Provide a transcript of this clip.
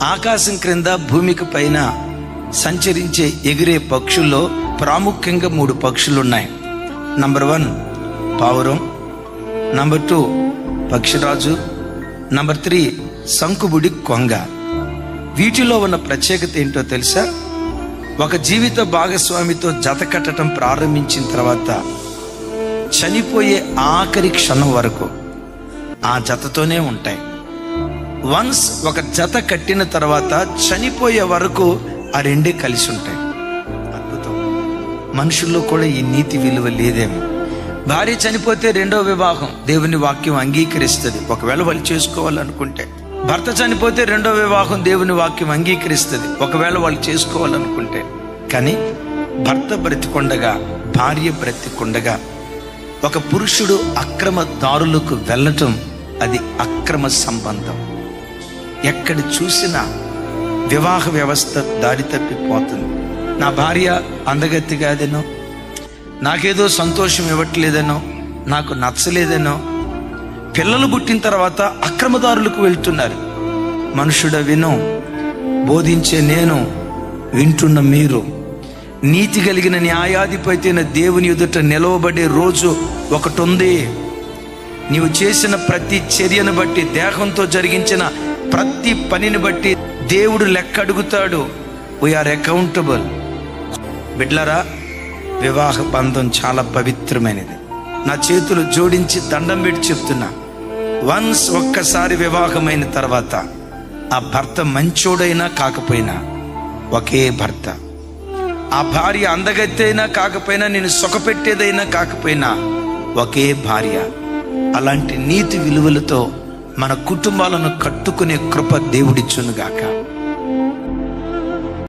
ఆకాశం క్రింద భూమికి పైన సంచరించే ఎగిరే పక్షుల్లో ప్రాముఖ్యంగా 3 పక్షులు ఉన్నాయి. నంబర్ 1 పావురం, నంబర్ 2 పక్షిరాజు, నంబర్ 3 శంకుబుడి కొంగ. వీటిలో ఉన్న ప్రత్యేకత ఏంటో తెలుసా? ఒక జీవిత భాగస్వామితో జత కట్టడం ప్రారంభించిన తర్వాత చనిపోయే ఆఖరి క్షణం వరకు ఆ జతతోనే ఉంటాయి. వన్స్ ఒక జత కట్టిన తర్వాత చనిపోయే వరకు ఆ రెండే కలిసి ఉంటాయి. అద్భుతం. మనుషుల్లో కూడా ఈ నీతి విలువ లేదేమో. భార్య చనిపోతే 2వ వివాహం దేవుని వాక్యం అంగీకరిస్తుంది, ఒకవేళ వాళ్ళు చేసుకోవాలనుకుంటే. భర్త చనిపోతే 2వ వివాహం దేవుని వాక్యం అంగీకరిస్తుంది, ఒకవేళ వాళ్ళు చేసుకోవాలనుకుంటే. కానీ భర్త బ్రతికొండగా, భార్య బ్రతికొండగా ఒక పురుషుడు అక్రమ దారులకు వెళ్ళటం అది అక్రమ సంబంధం. ఎక్కడ చూసినా వివాహ వ్యవస్థ దారి తప్పిపోతుంది. నా భార్య అందగత్తి కాదనో, నాకేదో సంతోషం ఇవ్వట్లేదనో, నాకు నచ్చలేదనో, పిల్లలు పుట్టిన తర్వాత అక్రమదారులకు వెళ్తున్నారు. మనుషుడ విను, బోధించే నేను, వింటున్న మీరు. నీతి కలిగిన న్యాయాధిపతి అయిన దేవుని ఎదుట నిలవబడే రోజు ఒకటి ఉంది. నీవు చేసిన ప్రతి చర్యను బట్టి, దేహంతో జరిగించిన ప్రతి పనిని బట్టి దేవుడు లెక్క అడుగుతాడు. We are accountable. బిడ్లరా, వివాహ బంధం చాలా పవిత్రమైనది. నా చేతులు జోడించి దండం పెట్టి చెప్తున్నా, వన్స్ ఒక్కసారి వివాహమైన తర్వాత ఆ భర్త మంచోడైనా కాకపోయినా ఒకే భర్త. ఆ భార్య అందగత్తైనా కాకపోయినా, నేను సుఖపెట్టేదైనా కాకపోయినా ఒకే భార్య. అలాంటి నీతి విలువలతో మన కుటుంబాలను కట్టుకునే కృప దేవుడిచ్చునుగాక.